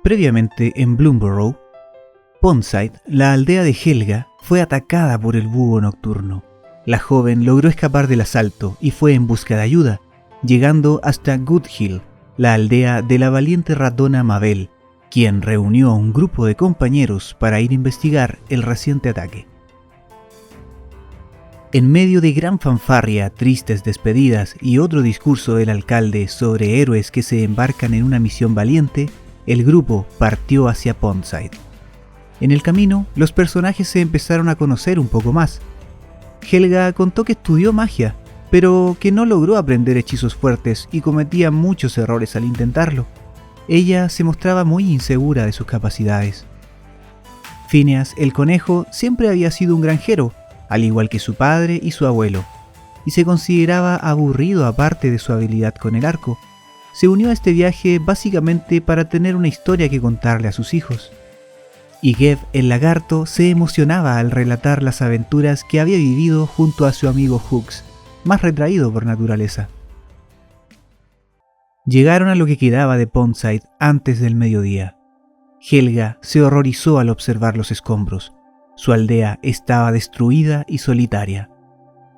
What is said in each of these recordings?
Previamente en Bloomburrow, Pondside, la aldea de Helga, fue atacada por el búho nocturno. La joven logró escapar del asalto y fue en busca de ayuda, llegando hasta Good Hill, la aldea de la valiente ratona Mabel, quien reunió a un grupo de compañeros para ir a investigar el reciente ataque. En medio de gran fanfarria, tristes despedidas y otro discurso del alcalde sobre héroes que se embarcan en una misión valiente, el grupo partió hacia Pondside. En el camino, los personajes se empezaron a conocer un poco más. Helga contó que estudió magia, pero que no logró aprender hechizos fuertes y cometía muchos errores al intentarlo. Ella se mostraba muy insegura de sus capacidades. Phineas, el conejo, siempre había sido un granjero, al igual que su padre y su abuelo, y se consideraba aburrido aparte de su habilidad con el arco. Se unió a este viaje básicamente para tener una historia que contarle a sus hijos. Y Gev, el lagarto, se emocionaba al relatar las aventuras que había vivido junto a su amigo Hooks, más retraído por naturaleza. Llegaron a lo que quedaba de Pondside antes del mediodía. Helga se horrorizó al observar los escombros. Su aldea estaba destruida y solitaria.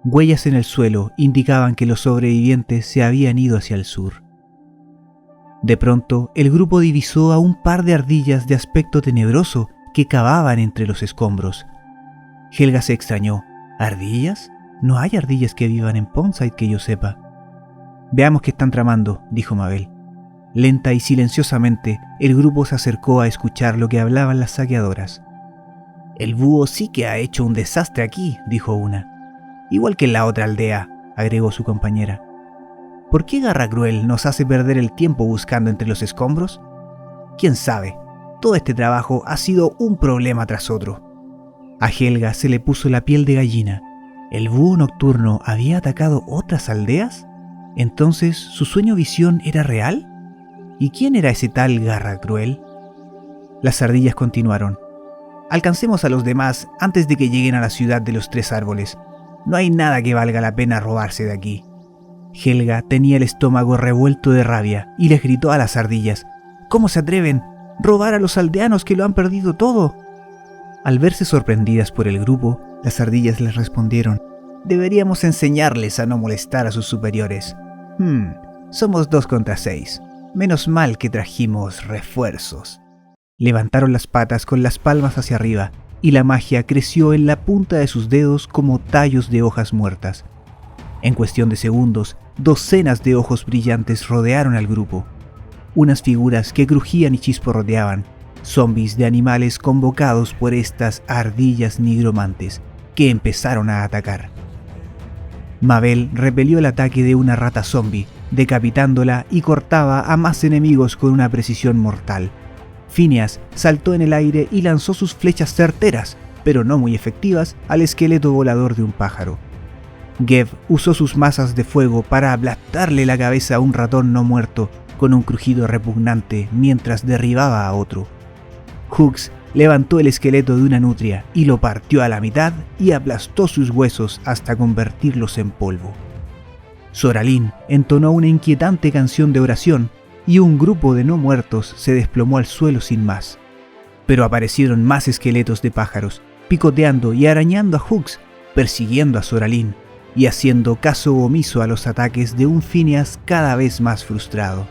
Huellas en el suelo indicaban que los sobrevivientes se habían ido hacia el sur. De pronto, el grupo divisó a un par de ardillas de aspecto tenebroso que cavaban entre los escombros. Helga se extrañó. ¿Ardillas? No hay ardillas que vivan en Pondside que yo sepa. Veamos qué están tramando, dijo Mabel. Lenta y silenciosamente, el grupo se acercó a escuchar lo que hablaban las saqueadoras. El búho sí que ha hecho un desastre aquí, dijo una. Igual que en la otra aldea, agregó su compañera. ¿Por qué Garra Cruel nos hace perder el tiempo buscando entre los escombros? ¿Quién sabe? Todo este trabajo ha sido un problema tras otro. A Helga se le puso la piel de gallina. ¿El búho nocturno había atacado otras aldeas? ¿Entonces su sueño-visión era real? ¿Y quién era ese tal Garra Cruel? Las ardillas continuaron. Alcancemos a los demás antes de que lleguen a la ciudad de los 3 árboles. No hay nada que valga la pena robarse de aquí. Helga tenía el estómago revuelto de rabia y les gritó a las ardillas: ¿Cómo se atreven? ¿Robar a los aldeanos que lo han perdido todo? Al verse sorprendidas por el grupo, las ardillas les respondieron: Deberíamos enseñarles a no molestar a sus superiores. Somos 2 contra 6. Menos mal que trajimos refuerzos. Levantaron las patas con las palmas hacia arriba y la magia creció en la punta de sus dedos como tallos de hojas muertas. En cuestión de segundos, docenas de ojos brillantes rodearon al grupo. Unas figuras que crujían y chisporroteaban, zombies de animales convocados por estas ardillas nigromantes que empezaron a atacar. Mabel repelió el ataque de una rata zombie, decapitándola y cortaba a más enemigos con una precisión mortal. Phineas saltó en el aire y lanzó sus flechas certeras, pero no muy efectivas, al esqueleto volador de un pájaro. Gev usó sus masas de fuego para aplastarle la cabeza a un ratón no muerto con un crujido repugnante mientras derribaba a otro. Hooks levantó el esqueleto de una nutria y lo partió a la mitad y aplastó sus huesos hasta convertirlos en polvo. Soralin entonó una inquietante canción de oración y un grupo de no muertos se desplomó al suelo sin más. Pero aparecieron más esqueletos de pájaros, picoteando y arañando a Hooks, persiguiendo a Soralin y haciendo caso omiso a los ataques de un Phineas cada vez más frustrado.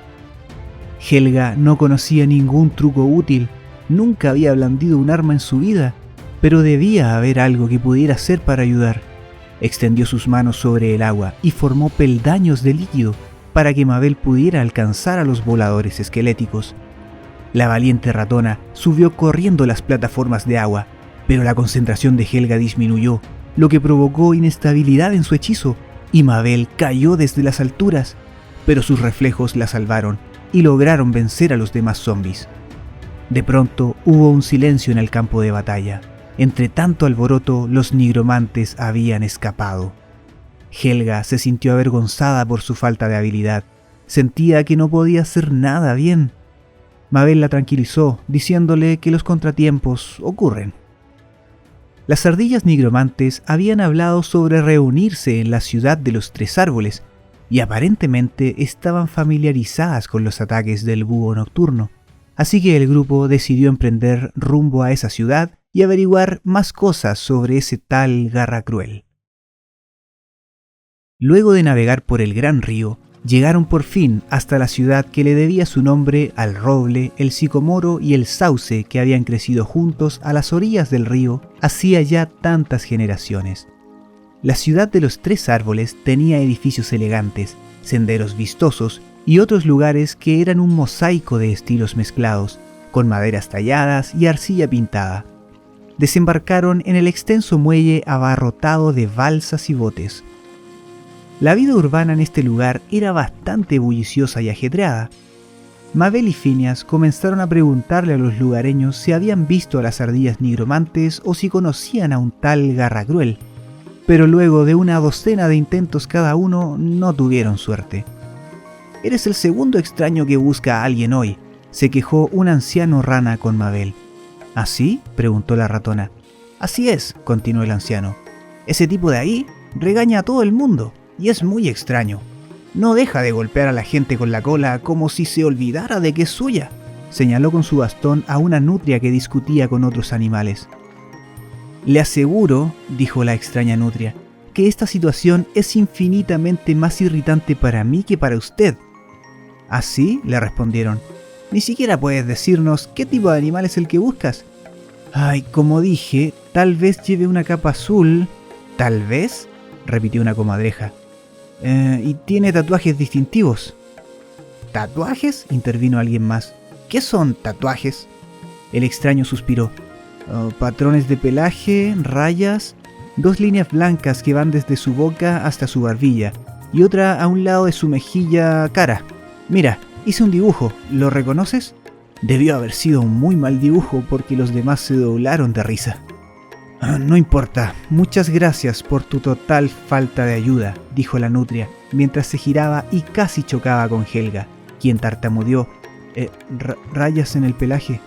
Helga no conocía ningún truco útil, nunca había blandido un arma en su vida, pero debía haber algo que pudiera hacer para ayudar. Extendió sus manos sobre el agua y formó peldaños de líquido para que Mabel pudiera alcanzar a los voladores esqueléticos. La valiente ratona subió corriendo las plataformas de agua, pero la concentración de Helga disminuyó, lo que provocó inestabilidad en su hechizo, y Mabel cayó desde las alturas, pero sus reflejos la salvaron y lograron vencer a los demás zombies. De pronto hubo un silencio en el campo de batalla. Entre tanto alboroto, los nigromantes habían escapado. Helga se sintió avergonzada por su falta de habilidad. Sentía que no podía hacer nada bien. Mabel la tranquilizó, diciéndole que los contratiempos ocurren. Las ardillas nigromantes habían hablado sobre reunirse en la ciudad de los 3 árboles, y aparentemente estaban familiarizadas con los ataques del búho nocturno, Así que el grupo decidió emprender rumbo a esa ciudad y averiguar más cosas sobre ese tal Garracruel. Luego de navegar por el gran río, llegaron por fin hasta la ciudad que le debía su nombre al roble, el sicomoro y el sauce que habían crecido juntos a las orillas del río hacía ya tantas generaciones. La ciudad de los 3 árboles tenía edificios elegantes, senderos vistosos y otros lugares que eran un mosaico de estilos mezclados, con maderas talladas y arcilla pintada. Desembarcaron en el extenso muelle abarrotado de balsas y botes. La vida urbana en este lugar era bastante bulliciosa y ajetreada. Mabel y Phineas comenzaron a preguntarle a los lugareños si habían visto a las ardillas nigromantes o si conocían a un tal Garracruel, pero luego de una docena de intentos cada uno no tuvieron suerte. «Eres el segundo extraño que busca a alguien hoy», se quejó un anciano rana con Mabel. ¿Así?, preguntó la ratona. «Así es», continuó el anciano. «Ese tipo de ahí regaña a todo el mundo y es muy extraño. No deja de golpear a la gente con la cola como si se olvidara de que es suya», señaló con su bastón a una nutria que discutía con otros animales. «Le aseguro», dijo la extraña nutria, «que esta situación es infinitamente más irritante para mí que para usted». «¿Así?», le respondieron. «Ni siquiera puedes decirnos qué tipo de animal es el que buscas». «Ay, como dije, tal vez lleve una capa azul». «¿Tal vez?», repitió una comadreja. «Y tiene tatuajes distintivos». «¿Tatuajes?», intervino alguien más. «¿Qué son tatuajes?». El extraño suspiró. «Patrones de pelaje, rayas, 2 líneas blancas que van desde su boca hasta su barbilla y otra a un lado de su mejilla cara. Mira, hice un dibujo, ¿lo reconoces?». Debió haber sido un muy mal dibujo porque los demás se doblaron de risa. «No importa, muchas gracias por tu total falta de ayuda», dijo la nutria, mientras se giraba y casi chocaba con Helga, quien tartamudeó. «Rayas en el pelaje».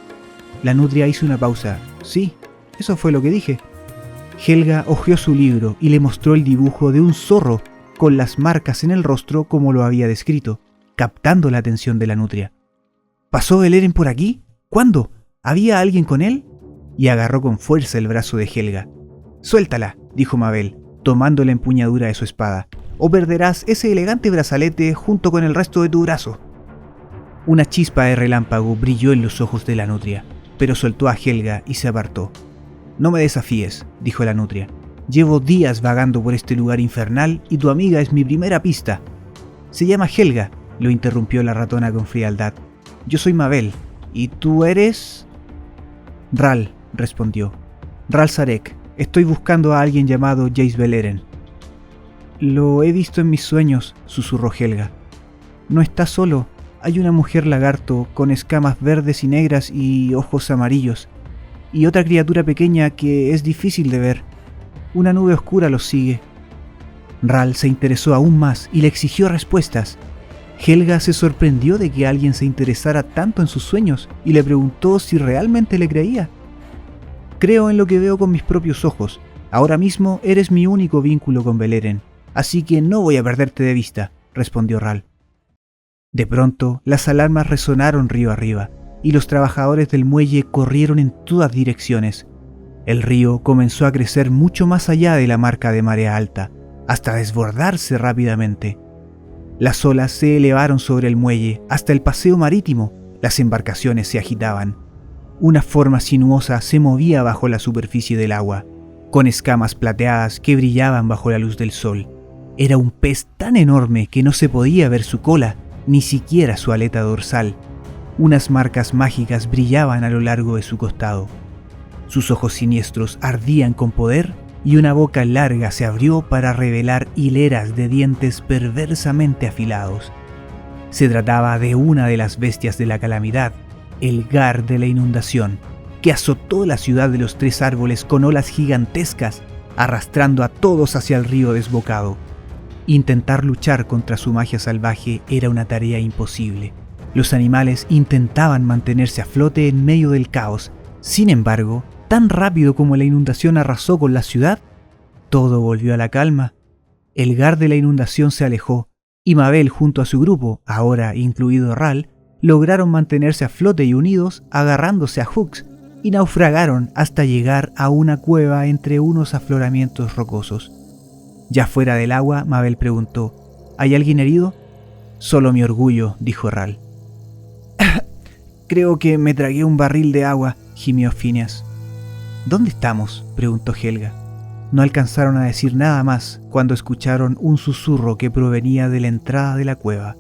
La nutria hizo una pausa. «Sí, eso fue lo que dije». Helga hojeó su libro y le mostró el dibujo de un zorro con las marcas en el rostro como lo había descrito, captando la atención de la nutria. «¿Pasó Beleren por aquí? ¿Cuándo? ¿Había alguien con él?». Y agarró con fuerza el brazo de Helga. «Suéltala», dijo Mabel, tomando la empuñadura de su espada, «o perderás ese elegante brazalete junto con el resto de tu brazo». Una chispa de relámpago brilló en los ojos de la nutria, pero soltó a Helga y se apartó. «No me desafíes», dijo la nutria. «Llevo días vagando por este lugar infernal y tu amiga es mi primera pista». «Se llama Helga», lo interrumpió la ratona con frialdad. «Yo soy Mabel. ¿Y tú eres...?» «Ral», respondió. «Ral Zarek. Estoy buscando a alguien llamado Jace Beleren». «Lo he visto en mis sueños», susurró Helga. «No está solo. Hay una mujer lagarto con escamas verdes y negras y ojos amarillos. Y otra criatura pequeña que es difícil de ver. Una nube oscura los sigue». Ral se interesó aún más y le exigió respuestas. Helga se sorprendió de que alguien se interesara tanto en sus sueños y le preguntó si realmente le creía. «Creo en lo que veo con mis propios ojos. Ahora mismo eres mi único vínculo con Beleren, así que no voy a perderte de vista», respondió Ral. De pronto, las alarmas resonaron río arriba y los trabajadores del muelle corrieron en todas direcciones. El río comenzó a crecer mucho más allá de la marca de marea alta, hasta desbordarse rápidamente. Las olas se elevaron sobre el muelle hasta el paseo marítimo. Las embarcaciones se agitaban. Una forma sinuosa se movía bajo la superficie del agua, con escamas plateadas que brillaban bajo la luz del sol. Era un pez tan enorme que no se podía ver su cola, ni siquiera su aleta dorsal. Unas marcas mágicas brillaban a lo largo de su costado. Sus ojos siniestros ardían con poder y una boca larga se abrió para revelar hileras de dientes perversamente afilados. Se trataba de una de las bestias de la calamidad, el Gar de la inundación, que azotó la ciudad de los 3 árboles con olas gigantescas, arrastrando a todos hacia el río desbocado. Intentar luchar contra su magia salvaje era una tarea imposible. Los animales intentaban mantenerse a flote en medio del caos. Sin embargo, tan rápido como la inundación arrasó con la ciudad, todo volvió a la calma. El Gar de la inundación se alejó, y Mabel junto a su grupo, ahora incluido Ral, lograron mantenerse a flote y unidos, agarrándose a hooks, y naufragaron hasta llegar a una cueva entre unos afloramientos rocosos. Ya fuera del agua, Mabel preguntó: ¿hay alguien herido? Solo mi orgullo, dijo Ral. Creo que me tragué un barril de agua, gimió Phineas. ¿Dónde estamos?, preguntó Helga. No alcanzaron a decir nada más cuando escucharon un susurro que provenía de la entrada de la cueva.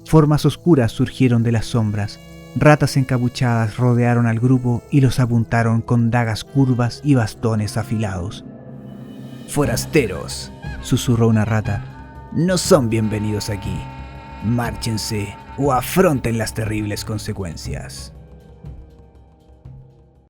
Formas oscuras surgieron de las sombras. Ratas encapuchadas rodearon al grupo y los apuntaron con dagas curvas y bastones afilados. «Forasteros», susurró una rata, «no son bienvenidos aquí. Márchense o afronten las terribles consecuencias».